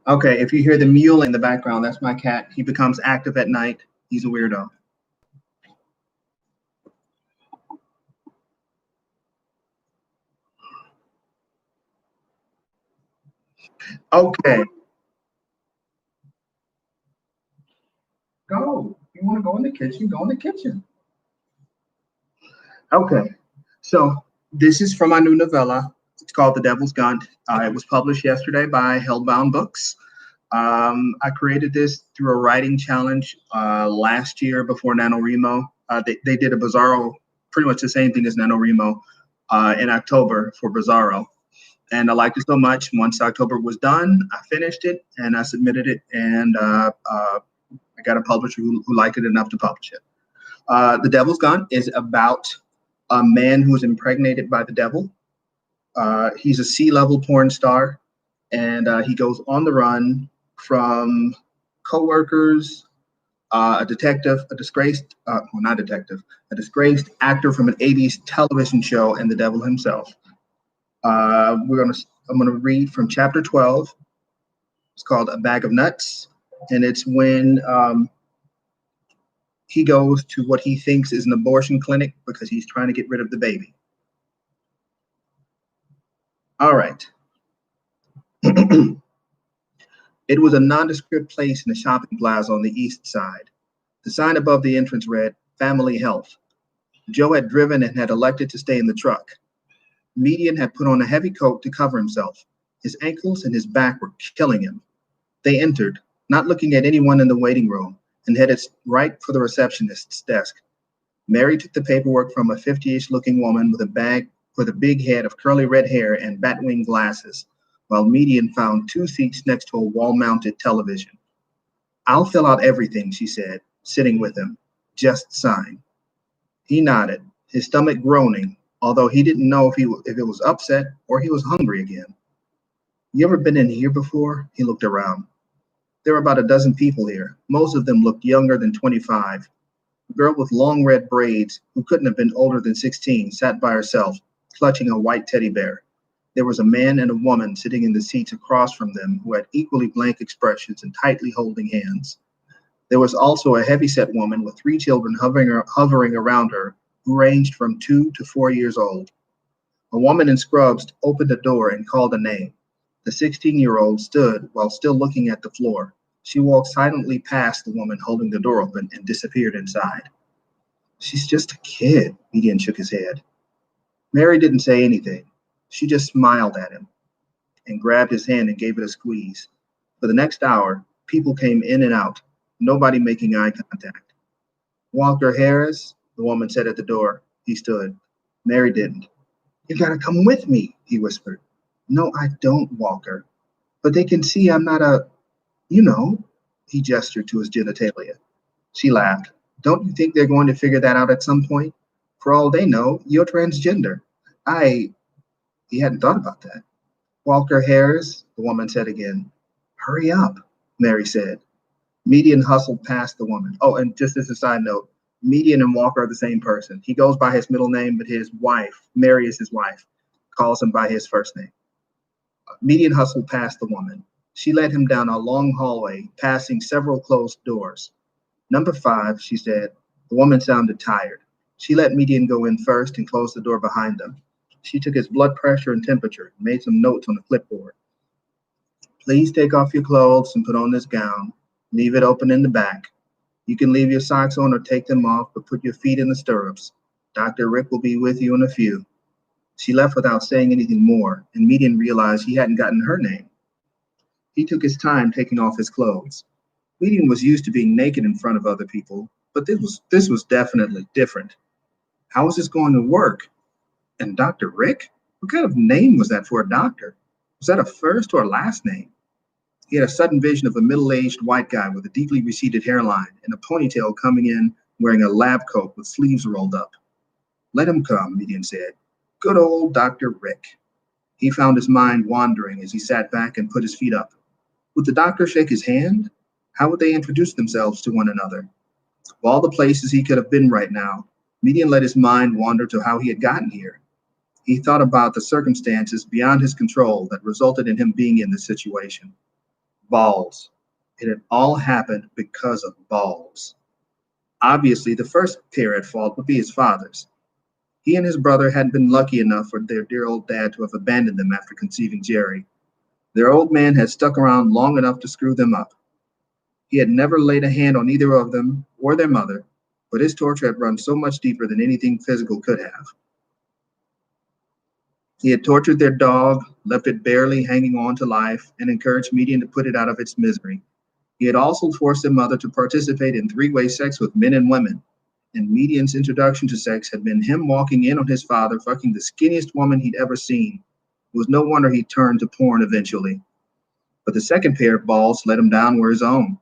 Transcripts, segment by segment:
Okay, if you hear the mule in the background, that's my cat. He becomes active at night. He's a weirdo. Okay, go. You want to go in the kitchen? Go in the kitchen. Okay, so this is from my new novella. It's called The Devil's Gunt. It was published yesterday by Hellbound Books. I created this through a writing challenge last year before NaNoWriMo. They did a bizarro, pretty much the same thing as NaNoWriMo in October for bizarro. And I liked it so much. Once October was done, I finished it and I submitted it, and I got a publisher who liked it enough to publish it. The Devil's Gun is about a man who is impregnated by the devil. He's a sea-level porn star, and he goes on the run from coworkers, a detective, a disgraced, well, not detective, a disgraced actor from an 80s television show, and the devil himself. I'm gonna read from chapter 12. It's called A Bag of Nuts, and it's when he goes to what he thinks is an abortion clinic because he's trying to get rid of the baby. All right. It was a nondescript place in a shopping plaza on the east side. The sign above the entrance read, Family Health. Joe had driven and had elected to stay in the truck. Median had put on a heavy coat to cover himself. His ankles and his back were killing him. They entered, not looking at anyone in the waiting room, and headed right for the receptionist's desk. Mary took the paperwork from a 50-ish looking woman with a big head of curly red hair and batwing glasses, while Median found 2 seats next to a wall-mounted television. I'll fill out everything, she said, sitting with him. Just sign. He nodded, his stomach groaning, although he didn't know if it was upset or he was hungry again. You ever been in here before? He looked around. There were about a dozen people here. Most of them looked younger than 25. A girl with long red braids, who couldn't have been older than 16, sat by herself, clutching a white teddy bear. There was a man and a woman sitting in the seats across from them who had equally blank expressions and tightly holding hands. There was also a heavyset woman with 3 children hovering around her, who ranged from 2 to 4 years old. A woman in scrubs opened a door and called a name. The 16-year-old stood while still looking at the floor. She walked silently past the woman holding the door open and disappeared inside. She's just a kid, Median shook his head. Mary didn't say anything. She just smiled at him and grabbed his hand and gave it a squeeze. For the next hour, people came in and out, nobody making eye contact. Walker Harris, the woman said at the door. He stood. Mary didn't. You gotta come with me, he whispered. No, I don't, Walker. But they can see I'm not a, he gestured to his genitalia. She laughed. Don't you think they're going to figure that out at some point? For all they know, you're transgender. He hadn't thought about that. Walker Harris, the woman said again. Hurry up, Mary said. Median hustled past the woman. Oh, and just as a side note, Median and Walker are the same person. He goes by his middle name, but his wife, Mary is his wife, calls him by his first name. Median hustled past the woman. She led him down a long hallway, passing several closed doors. Number 5, she said. The woman sounded tired. She let Median go in first and closed the door behind them. She took his blood pressure and temperature and made some notes on a clipboard. Please take off your clothes and put on this gown. Leave it open in the back. You can leave your socks on or take them off, but put your feet in the stirrups. Dr. Rick will be with you in a few. She left without saying anything more, and Median realized he hadn't gotten her name. He took his time taking off his clothes. Median was used to being naked in front of other people, but this was definitely different. How was this going to work? And Dr. Rick? What kind of name was that for a doctor? Was that a first or a last name? He had a sudden vision of a middle-aged white guy with a deeply receded hairline and a ponytail coming in wearing a lab coat with sleeves rolled up. Let him come, Median said. Good old Dr. Rick. He found his mind wandering as he sat back and put his feet up. Would the doctor shake his hand? How would they introduce themselves to one another? Of all the places he could have been right now, Median let his mind wander to how he had gotten here. He thought about the circumstances beyond his control that resulted in him being in this situation. Balls. It had all happened because of balls. Obviously, the first pair at fault would be his father's. He and his brother hadn't been lucky enough for their dear old dad to have abandoned them after conceiving Jerry. Their old man had stuck around long enough to screw them up. He had never laid a hand on either of them or their mother, but his torture had run so much deeper than anything physical could have. He had tortured their dog, left it barely hanging on to life, and encouraged Median to put it out of its misery. He had also forced their mother to participate in three-way sex with men and women, and Median's introduction to sex had been him walking in on his father fucking the skinniest woman he'd ever seen. It was no wonder he turned to porn eventually. But the second pair of balls let him down were his own.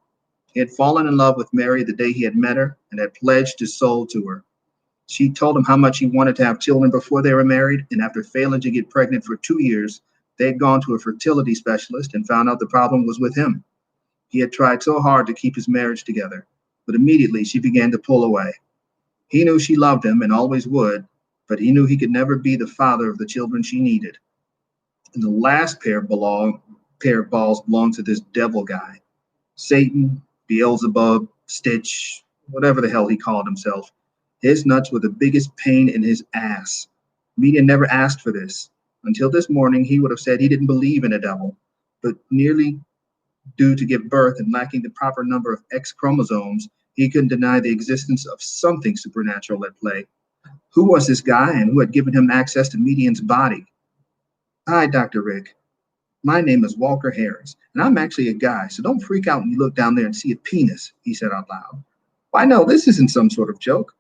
He had fallen in love with Mary the day he had met her and had pledged his soul to her. She told him how much he wanted to have children before they were married, and after failing to get pregnant for 2 years, they had gone to a fertility specialist and found out the problem was with him. He had tried so hard to keep his marriage together, but immediately she began to pull away. He knew she loved him and always would, but he knew he could never be the father of the children she needed. And the last pair of balls belonged to this devil guy. Satan, Beelzebub, Stitch, whatever the hell he called himself. His nuts were the biggest pain in his ass. Median never asked for this. Until this morning, he would have said he didn't believe in a devil, but nearly due to give birth and lacking the proper number of X chromosomes, he couldn't deny the existence of something supernatural at play. Who was this guy and who had given him access to Median's body? Hi, Dr. Rick. My name is Walker Harris, and I'm actually a guy, so don't freak out when you look down there and see a penis, he said out loud. Why, no, this isn't some sort of joke.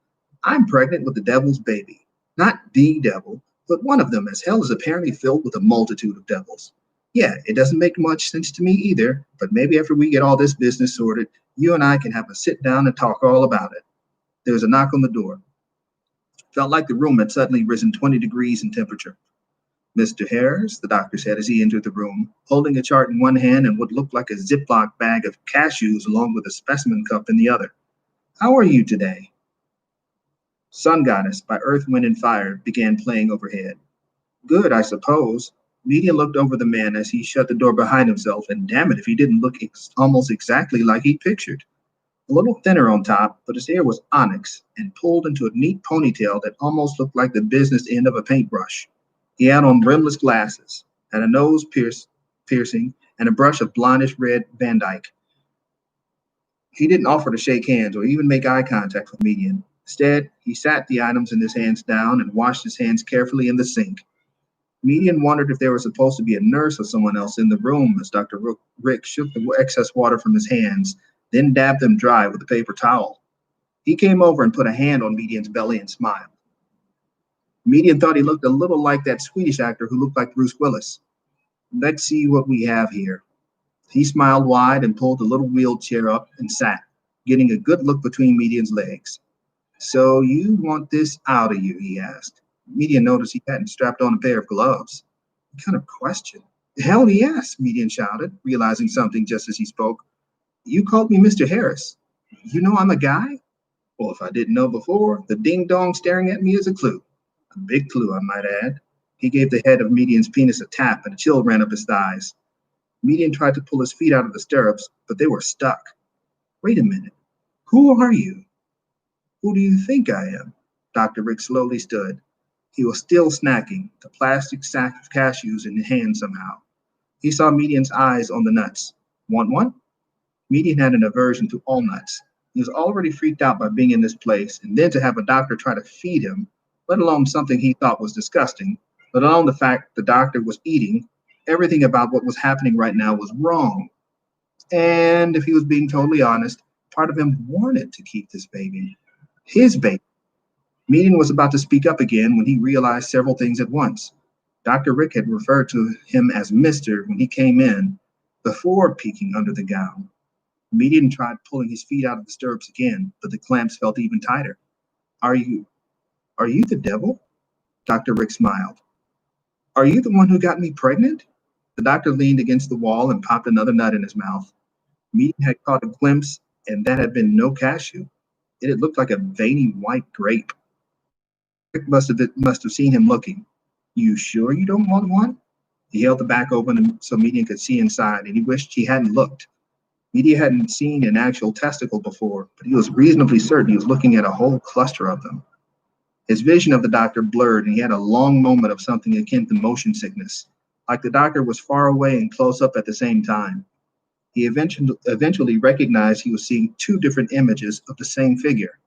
I'm pregnant with the devil's baby. Not the devil, but one of them, as hell is apparently filled with a multitude of devils. Yeah, it doesn't make much sense to me either, but maybe after we get all this business sorted, you and I can have a sit down and talk all about it. There was a knock on the door. Felt like the room had suddenly risen 20 degrees in temperature. Mr. Harris, the doctor said as he entered the room, holding a chart in one hand and what looked like a Ziploc bag of cashews along with a specimen cup in the other. How are you today? Sun Goddess by Earth, Wind, and Fire began playing overhead. Good, I suppose. Median looked over the man as he shut the door behind himself, and damn it if he didn't look almost exactly like he'd pictured. A little thinner on top, but his hair was onyx and pulled into a neat ponytail that almost looked like the business end of a paintbrush. He had on rimless glasses, had a nose piercing, and a brush of blondish red Van Dyke. He didn't offer to shake hands or even make eye contact with Median. Instead, he sat the items in his hands down and washed his hands carefully in the sink. Median wondered if there was supposed to be a nurse or someone else in the room as Dr. Rick shook the excess water from his hands, then dabbed them dry with a paper towel. He came over and put a hand on Median's belly and smiled. Median thought he looked a little like that Swedish actor who looked like Bruce Willis. Let's see what we have here. He smiled wide and pulled the little wheeled chair up and sat, getting a good look between Median's legs. So you want this out of you, he asked. Median noticed he hadn't strapped on a pair of gloves. What kind of question? Hell yes, Median shouted, realizing something just as he spoke. You called me Mr. Harris. You know I'm a guy? Well, if I didn't know before, the ding-dong staring at me is a clue. A big clue, I might add. He gave the head of Median's penis a tap, and a chill ran up his thighs. Median tried to pull his feet out of the stirrups, but they were stuck. Wait a minute. Who are you? Who do you think I am? Dr. Rick slowly stood. He was still snacking, the plastic sack of cashews in his hand somehow. He saw Median's eyes on the nuts. Want one? Median had an aversion to all nuts. He was already freaked out by being in this place, and then to have a doctor try to feed him, let alone something he thought was disgusting, let alone the fact the doctor was eating, everything about what was happening right now was wrong. And if he was being totally honest, part of him wanted to keep this baby. His baby. Median was about to speak up again when he realized several things at once. Dr. Rick had referred to him as Mr. when he came in, before peeking under the gown. Median tried pulling his feet out of the stirrups again, but the clamps felt even tighter. Are you the devil? Dr. Rick smiled. Are you the one who got me pregnant? The doctor leaned against the wall and popped another nut in his mouth. Median had caught a glimpse, and that had been no cashew. It had looked like a veiny white grape. Rick must have seen him looking. You sure you don't want one? He held the back open so Median could see inside, and he wished he hadn't looked. Median hadn't seen an actual testicle before, but he was reasonably certain he was looking at a whole cluster of them. His vision of the doctor blurred, and he had a long moment of something akin to motion sickness, like the doctor was far away and close up at the same time. He eventually recognized he was seeing two different images of the same figure.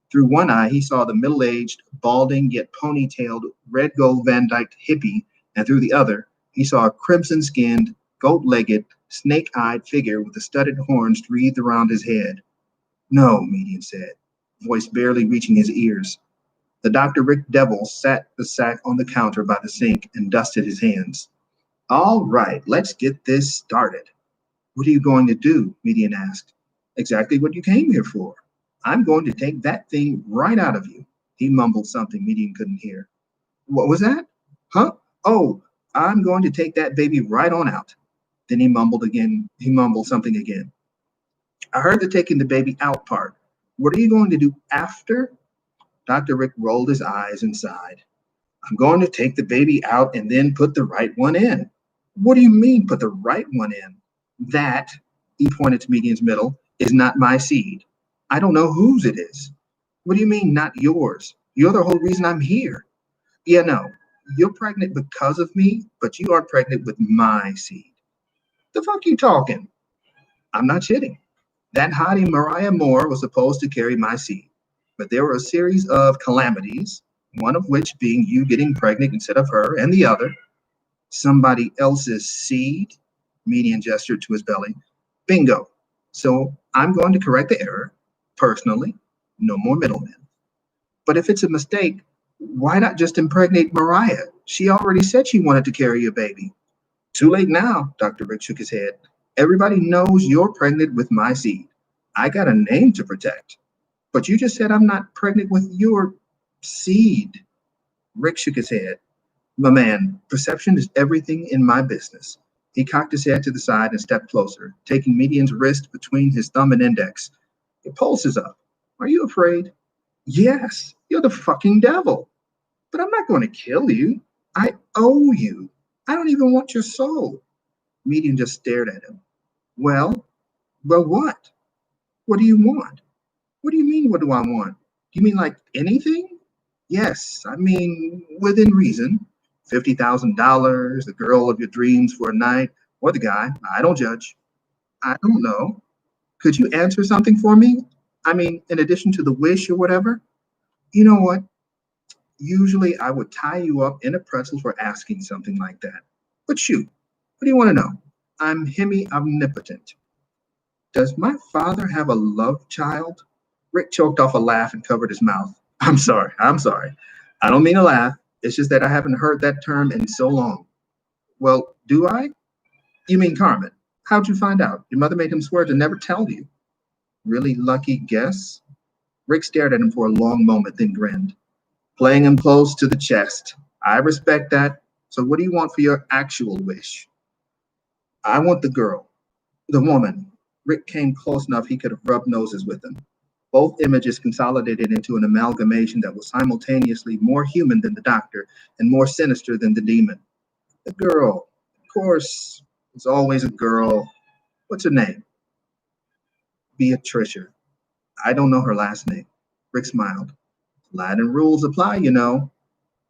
Through one eye, he saw the middle-aged, balding yet ponytailed, red gold Van Dyke hippie, and through the other, he saw a crimson-skinned, goat-legged, snake-eyed figure with the studded horns wreathed around his head. No, Median said, voice barely reaching his ears. The Dr. Rick Devil sat the sack on the counter by the sink and dusted his hands. All right, let's get this started. What are you going to do? Median asked. Exactly what you came here for. I'm going to take that thing right out of you. He mumbled something Median couldn't hear. What was that? Huh? Oh, I'm going to take that baby right on out. Then he mumbled again. He mumbled something again. I heard the taking the baby out part. What are you going to do after? Dr. Rick rolled his eyes and sighed. I'm going to take the baby out and then put the right one in. What do you mean, put the right one in? That, he pointed to Median's middle, is not my seed. I don't know whose it is. What do you mean, not yours? You're the whole reason I'm here. Yeah, no, you're pregnant because of me, but you are pregnant with my seed. The fuck you talking? I'm not shitting. That hottie Mariah Moore was supposed to carry my seed, but there were a series of calamities, one of which being you getting pregnant instead of her, and the other, somebody else's seed, Median gestured to his belly. Bingo. So I'm going to correct the error, personally, no more middlemen. But if it's a mistake, why not just impregnate Mariah? She already said she wanted to carry a baby. Too late now, Dr. Rick shook his head. Everybody knows you're pregnant with my seed. I got a name to protect. But you just said I'm not pregnant with your seed. Rick shook his head. My man, perception is everything in my business. He cocked his head to the side and stepped closer, taking Median's wrist between his thumb and index. Your pulse is up. Are you afraid? Yes, you're the fucking devil. But I'm not going to kill you. I owe you. I don't even want your soul. Median just stared at him. Well, what? What do you want? What do you mean, what do I want? You mean like anything? Yes, I mean, within reason. $50,000, the girl of your dreams for a night, or the guy. I don't judge. I don't know. Could you answer something for me? I mean, in addition to the wish or whatever? You know what? Usually I would tie you up in a pretzel for asking something like that. But shoot, what do you want to know? I'm omnipotent. Does my father have a love child? Rick choked off a laugh and covered his mouth. I'm sorry. I don't mean to laugh. It's just that I haven't heard that term in so long. Well, do I? You mean Carmen? How'd you find out? Your mother made him swear to never tell you. Really lucky guess? Rick stared at him for a long moment, then grinned, playing him close to the chest. I respect that. So what do you want for your actual wish? I want the girl, the woman. Rick came close enough he could have rubbed noses with them. Both images consolidated into an amalgamation that was simultaneously more human than the doctor and more sinister than the demon. The girl, of course, it's always a girl. What's her name? Beatricia. I don't know her last name. Rick smiled. Aladdin rules apply, you know.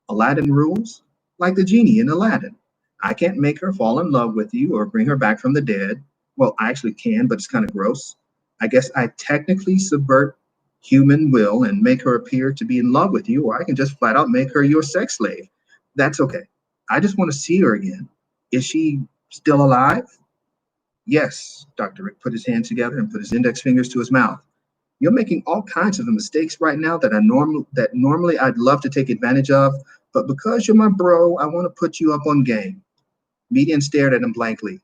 Aladdin rules? Like the genie in Aladdin. I can't make her fall in love with you or bring her back from the dead. Well, I actually can, but it's kind of gross. I guess I technically subvert human will and make her appear to be in love with you, or I can just flat out make her your sex slave. That's okay. I just want to see her again. Is she still alive? Yes, Dr. Rick put his hands together and put his index fingers to his mouth. You're making all kinds of mistakes right now that normally I'd love to take advantage of, but because you're my bro, I want to put you up on game. Median stared at him blankly.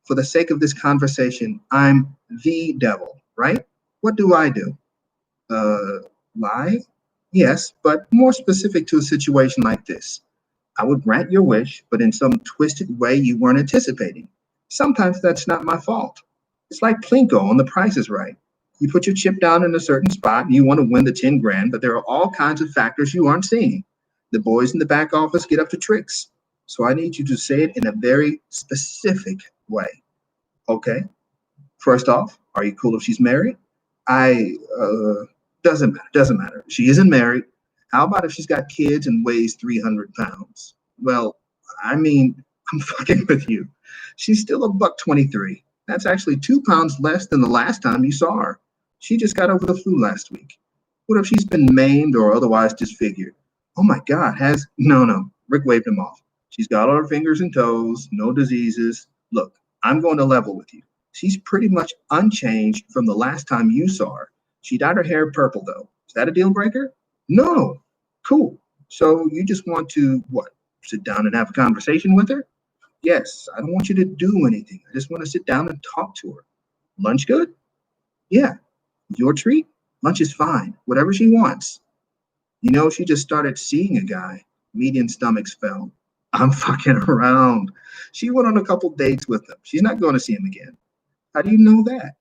For the sake of this conversation, I'm the devil, right? What do I do? Lie? Yes, but more specific to a situation like this. I would grant your wish, but in some twisted way you weren't anticipating. Sometimes that's not my fault. It's like Plinko on The Price is Right. You put your chip down in a certain spot and you want to win the 10 grand, but there are all kinds of factors you aren't seeing. The boys in the back office get up to tricks. So I need you to say it in a very specific way. Okay. First off, are you cool if she's married? I doesn't matter. Doesn't matter. She isn't married. How about if she's got kids and weighs 300 pounds? Well, I mean, I'm fucking with you. She's still a buck 23. That's actually 2 pounds less than the last time you saw her. She just got over the flu last week. What if she's been maimed or otherwise disfigured? Oh my God, no. Rick waved him off. She's got all her fingers and toes, no diseases. Look, I'm going to level with you. She's pretty much unchanged from the last time you saw her. She dyed her hair purple, though. Is that a deal breaker? No. Cool. So you just want to, what, sit down and have a conversation with her? Yes, I don't want you to do anything. I just want to sit down and talk to her. Lunch good? Yeah. Your treat? Lunch is fine. Whatever she wants. You know, she just started seeing a guy. Median stomachs fell. I'm fucking around. She went on a couple dates with him. She's not going to see him again. How do you know that?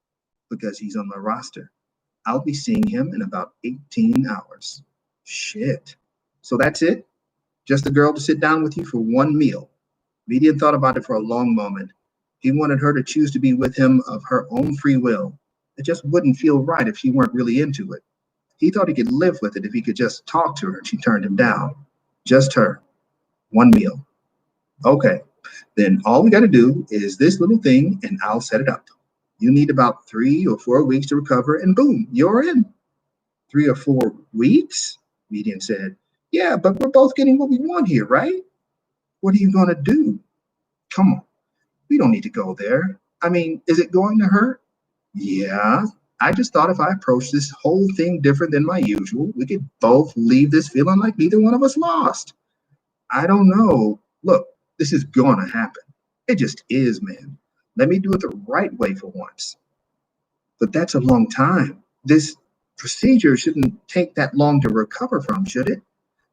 Because he's on my roster. I'll be seeing him in about 18 hours. Shit. So that's it? Just a girl to sit down with you for one meal. Median thought about it for a long moment. He wanted her to choose to be with him of her own free will. It just wouldn't feel right if she weren't really into it. He thought he could live with it if he could just talk to her and she turned him down. Just her. One meal. Okay. Then all we got to do is this little thing and I'll set it up. You need about 3 or 4 weeks to recover and boom, you're in. 3 or 4 weeks? Median said. Yeah, but we're both getting what we want here, right? What are you going to do? Come on. We don't need to go there. I mean, is it going to hurt? Yeah. I just thought if I approached this whole thing different than my usual, we could both leave this feeling like neither one of us lost. I don't know. Look, this is going to happen. It just is, man. Let me do it the right way for once. But that's a long time. This procedure shouldn't take that long to recover from, should it?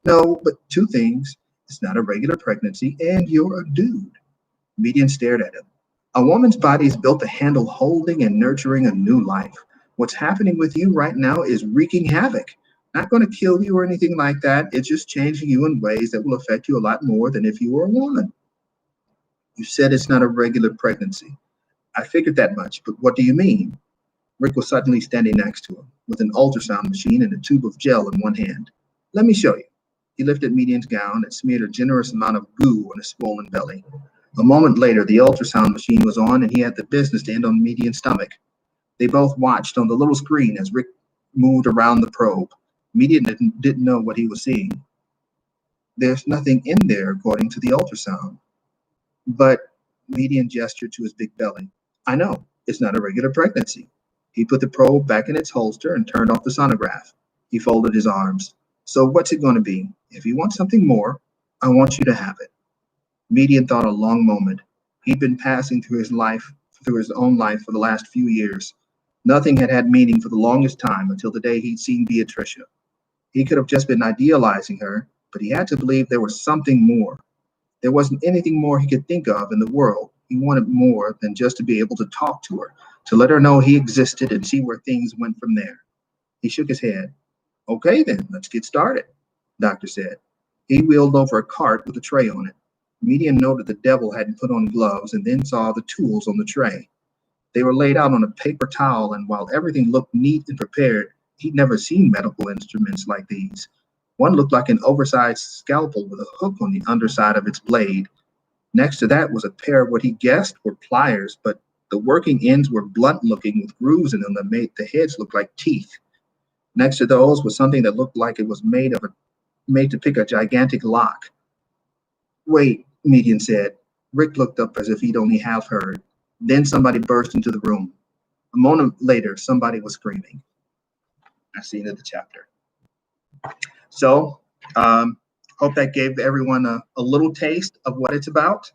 No, but 2 things. It's not a regular pregnancy, and you're a dude. Median stared at him. A woman's body is built to handle holding and nurturing a new life. What's happening with you right now is wreaking havoc. Not going to kill you or anything like that. It's just changing you in ways that will affect you a lot more than if you were a woman. You said it's not a regular pregnancy. I figured that much, but what do you mean? Rick was suddenly standing next to him, with an ultrasound machine and a tube of gel in one hand. Let me show you. He lifted Median's gown and smeared a generous amount of goo on his swollen belly. A moment later, the ultrasound machine was on and he had the business to end on Median's stomach. They both watched on the little screen as Rick moved around the probe. Median didn't know what he was seeing. There's nothing in there, according to the ultrasound. But Median gestured to his big belly. I know, it's not a regular pregnancy. He put the probe back in its holster and turned off the sonograph. He folded his arms. So what's it going to be? If you want something more, I want you to have it. Median thought a long moment. He'd been passing through his own life for the last few years. Nothing had had meaning for the longest time until the day he'd seen Beatricia. He could have just been idealizing her, but he had to believe there was something more. There wasn't anything more he could think of in the world. He wanted more than just to be able to talk to her, to let her know he existed and see where things went from there. He shook his head. Okay, then, let's get started, Doctor said. He wheeled over a cart with a tray on it. Median noted the devil hadn't put on gloves and then saw the tools on the tray. They were laid out on a paper towel, and while everything looked neat and prepared, he'd never seen medical instruments like these. One looked like an oversized scalpel with a hook on the underside of its blade. Next to that was a pair of what he guessed were pliers, but the working ends were blunt-looking with grooves in them that made the heads look like teeth. Next to those was something that looked like it was made to pick a gigantic lock. Wait, Median said. Rick looked up as if he'd only half heard. Then somebody burst into the room. A moment later, somebody was screaming. That's the end of the chapter. So, hope that gave everyone a little taste of what it's about.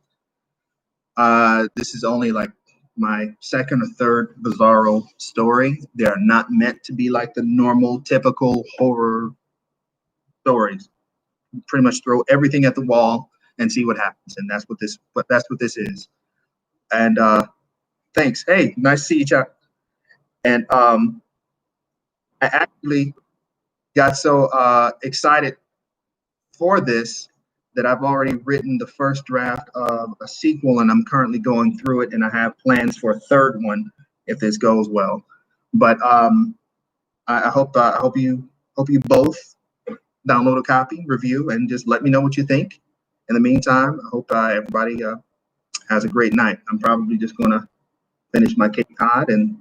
This is only like my second or third bizarro story. They're not meant to be like the normal, typical horror stories. You pretty much throw everything at the wall and see what happens, and that's what this is. And thanks. Hey, nice to see you, Chuck. And I actually got so excited for this that I've already written the first draft of a sequel, and I'm currently going through it, and I have plans for a third one if this goes well. But I hope you both download a copy, review, and just let me know what you think. In the meantime, I hope everybody has a great night. I'm probably just going to finish my Cape Cod and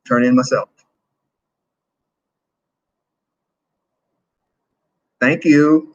turn in myself. Thank you.